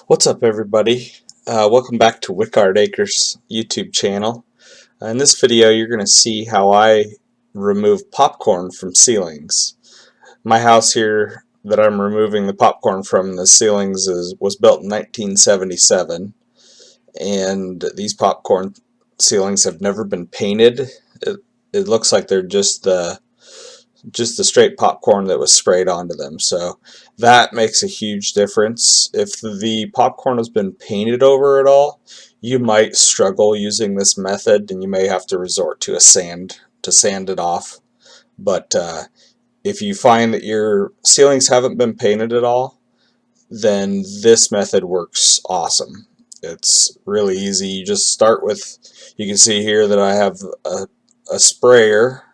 What's up, everybody? Welcome back to Wickard Acres YouTube channel. In this video you're going to see how I remove popcorn from ceilings. My house here that I'm removing the popcorn from the ceilings was built in 1977, and these popcorn ceilings have never been painted. It looks like they're just the straight popcorn that was sprayed onto them. So that makes a huge difference. If the popcorn has been painted over at all, you might struggle using this method, and you may have to resort to a sand to sand it off. But if you find that your ceilings haven't been painted at all, then this method works awesome. It's really easy. You just start with, you can see here that I have a sprayer,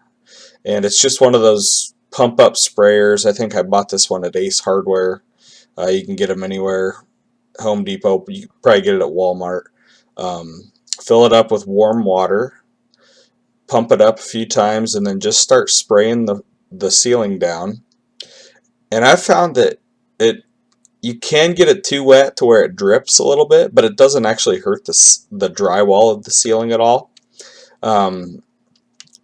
and it's just one of those pump up sprayers. I think I bought this one at Ace Hardware. You can get them anywhere. Home Depot, you can probably get it at Walmart. Fill it up with warm water, pump it up a few times, and then just start spraying the ceiling down. And I found that you can get it too wet to where it drips a little bit, but it doesn't actually hurt the drywall of the ceiling at all.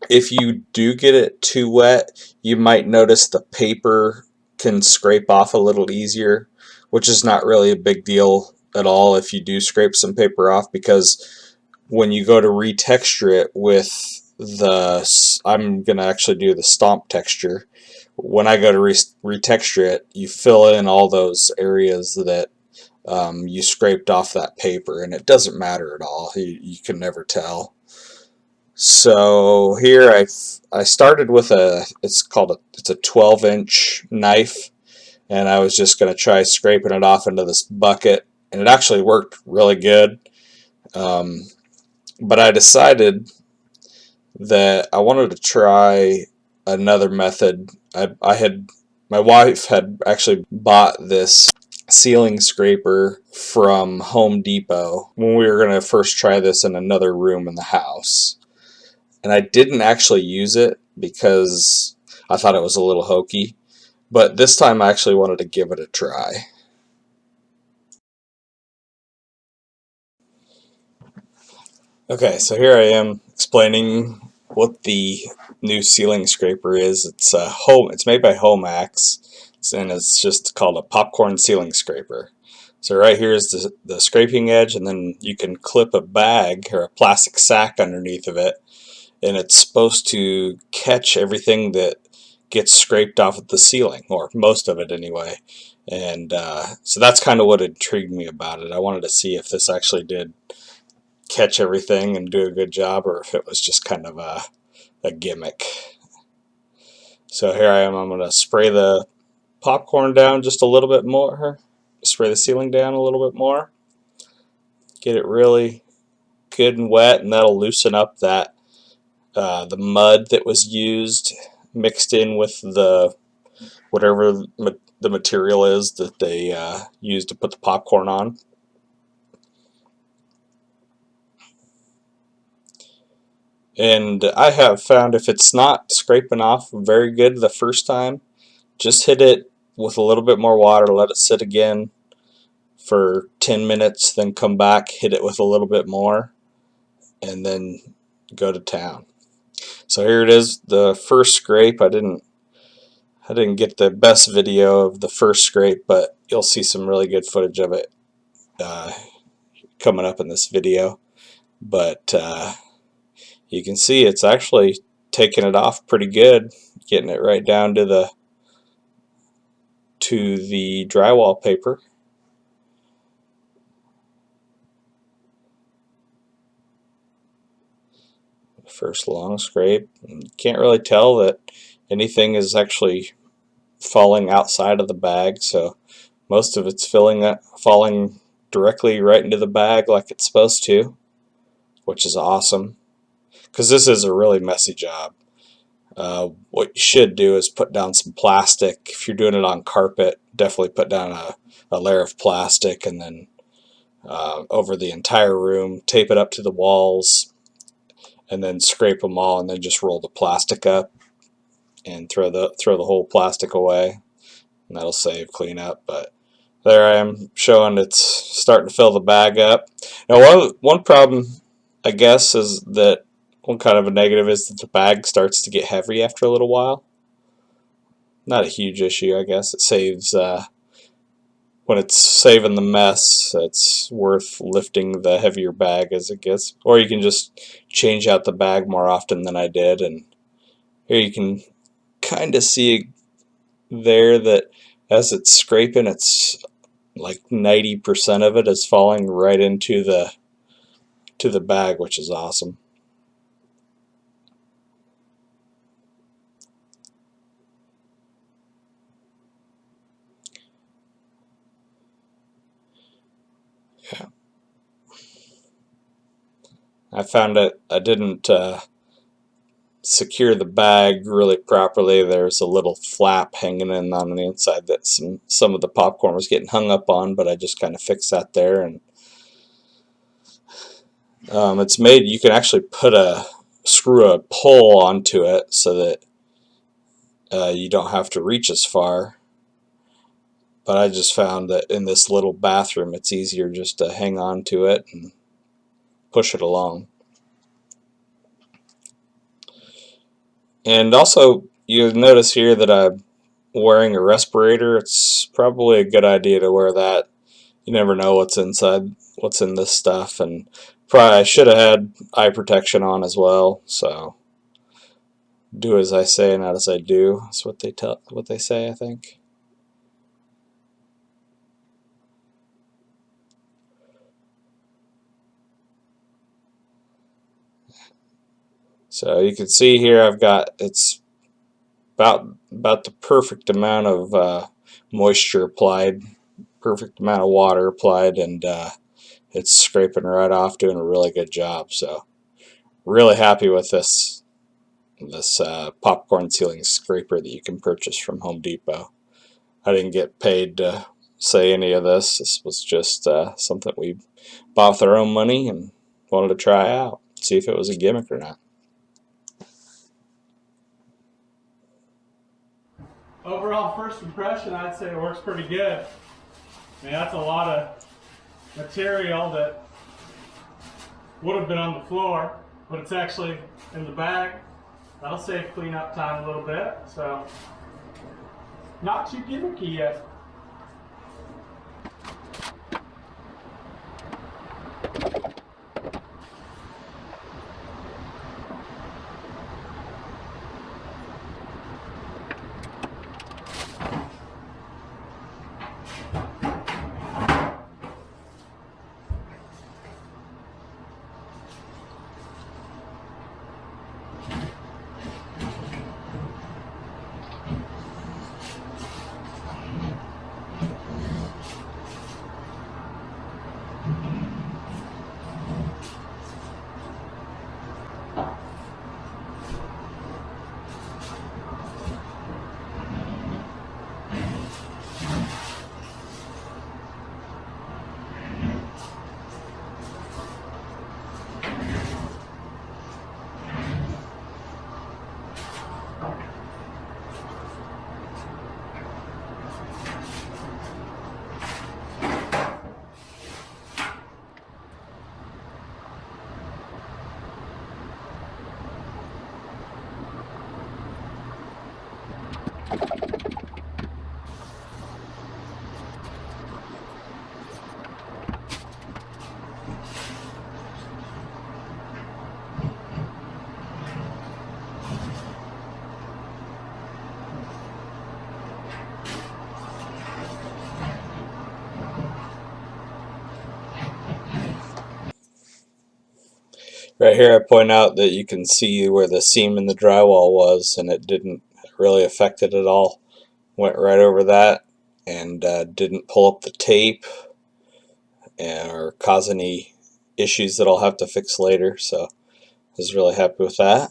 If you do get it too wet, you might notice the paper can scrape off a little easier, which is not really a big deal at all if you do scrape some paper off, because when you go to retexture it with I'm going to actually do the stomp texture. When I go to retexture it, you fill in all those areas that you scraped off that paper, and it doesn't matter at all. You can never tell. So here I started with it's a 12-inch knife, and I was just going to try scraping it off into this bucket, and it actually worked really good. But I decided that I wanted to try another method. My wife had actually bought this ceiling scraper from Home Depot when we were going to first try this in another room in the house. And I didn't actually use it because I thought it was a little hokey, but this time I actually wanted to give it a try. Okay, so here I am explaining what the new ceiling scraper is. It's made by Homax, and it's just called a popcorn ceiling scraper. So right here is the scraping edge, and then you can clip a bag or a plastic sack underneath of it, and it's supposed to catch everything that gets scraped off of the ceiling, or most of it anyway. And so that's kind of what intrigued me about it. I wanted to see if this actually did catch everything and do a good job, or if it was just kind of a gimmick. So here I am. I'm going to spray the popcorn down just a little bit more. Spray the ceiling down a little bit more. Get it really good and wet, and that'll loosen up that the mud that was used mixed in with whatever the material is that they used to put the popcorn on. And I have found if it's not scraping off very good the first time, just hit it with a little bit more water, let it sit again for 10 minutes, then come back, hit it with a little bit more, and then go to town. So here it is, the first scrape. I didn't get the best video of the first scrape, but you'll see some really good footage of it coming up in this video. But you can see it's actually taking it off pretty good, getting it right down to the drywall paper. First long scrape. You can't really tell that anything is actually falling outside of the bag, so most of it's falling directly right into the bag like it's supposed to, which is awesome, because this is a really messy job. What you should do is put down some plastic. If you're doing it on carpet, definitely put down a layer of plastic, and then over the entire room, tape it up to the walls, and then scrape them all, and then just roll the plastic up and throw the whole plastic away, and that'll save cleanup. But There I am showing it's starting to fill the bag up. Now one problem I guess is that one kind of a negative is that the bag starts to get heavy after a little while. Not a huge issue, I guess. It saves when it's saving the mess, it's worth lifting the heavier bag as it gets. Or you can just change out the bag more often than I did. And here you can kind of see there that as it's scraping, it's like 90% of it is falling right into the bag, which is awesome. Yeah. I found it I didn't secure the bag really properly. There's a little flap hanging in on the inside that some of the popcorn was getting hung up on, but I just kind of fixed that there. And it's made, you can actually screw a pole onto it so that you don't have to reach as far. But I just found that in this little bathroom it's easier just to hang on to it and push it along. And also you'll notice here that I'm wearing a respirator. It's probably a good idea to wear that. You never know what's in this stuff, and probably I should have had eye protection on as well. So do as I say, not as I do. That's what they say, I think. So you can see here it's about the perfect amount of moisture applied, perfect amount of water applied, and it's scraping right off, doing a really good job. So really happy with this popcorn ceiling scraper that you can purchase from Home Depot. I didn't get paid to say any of this. This was just something we bought with our own money and wanted to try out, see if it was a gimmick or not. Overall first impression, I'd say it works pretty good. I mean, that's a lot of material that would have been on the floor, but it's actually in the bag. That'll save cleanup time a little bit, so not too gimmicky yet. Right here I point out that you can see where the seam in the drywall was, and it didn't really affect it at all. Went right over that and didn't pull up the tape or cause any issues that I'll have to fix later. So I was really happy with that.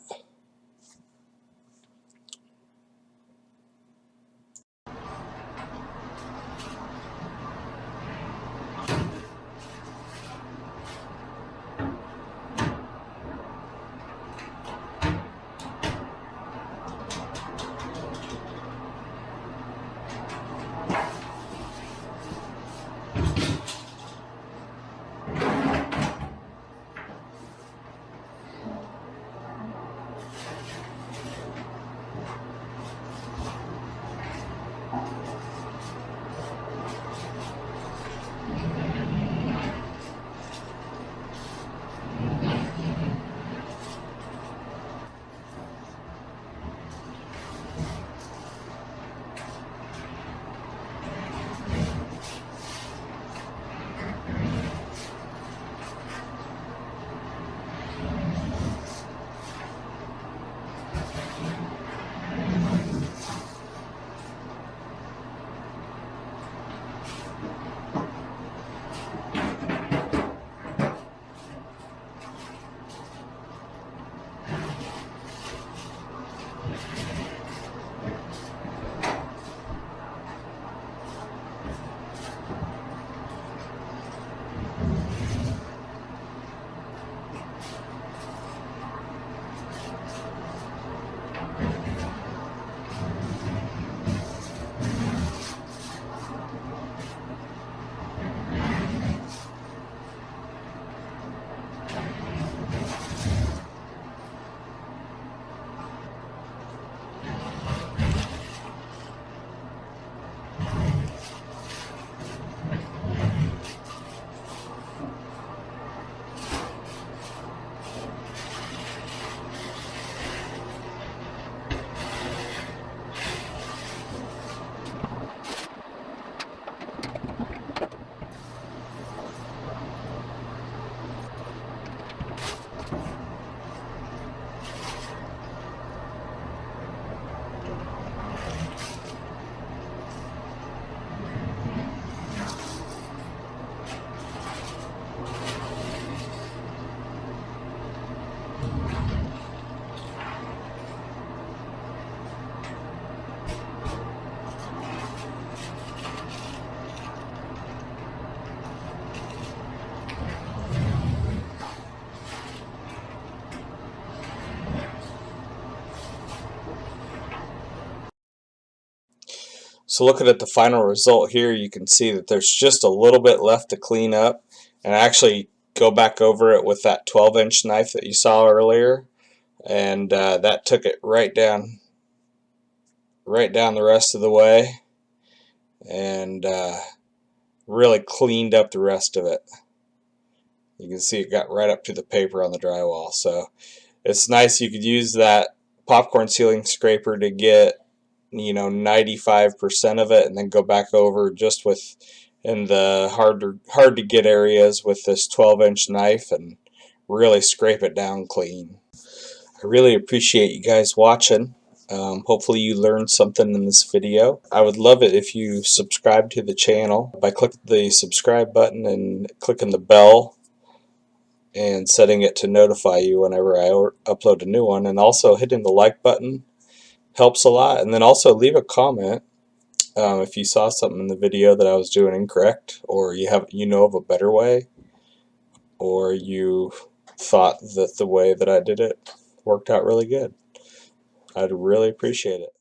So looking at the final result here, you can see that there's just a little bit left to clean up, and actually go back over it with that 12-inch knife that you saw earlier, and that took it right down the rest of the way, and really cleaned up the rest of it. You can see it got right up to the paper on the drywall. So it's nice you could use that popcorn ceiling scraper to get 95% of it, and then go back over just with in the hard to get areas with this 12-inch knife and really scrape it down clean. I really appreciate you guys watching. Hopefully you learned something in this video. I would love it if you subscribe to the channel by clicking the subscribe button and clicking the bell and setting it to notify you whenever I upload a new one, and also hitting the like button helps a lot. And then also leave a comment if you saw something in the video that I was doing incorrect, or you know of a better way, or you thought that the way that I did it worked out really good. I'd really appreciate it.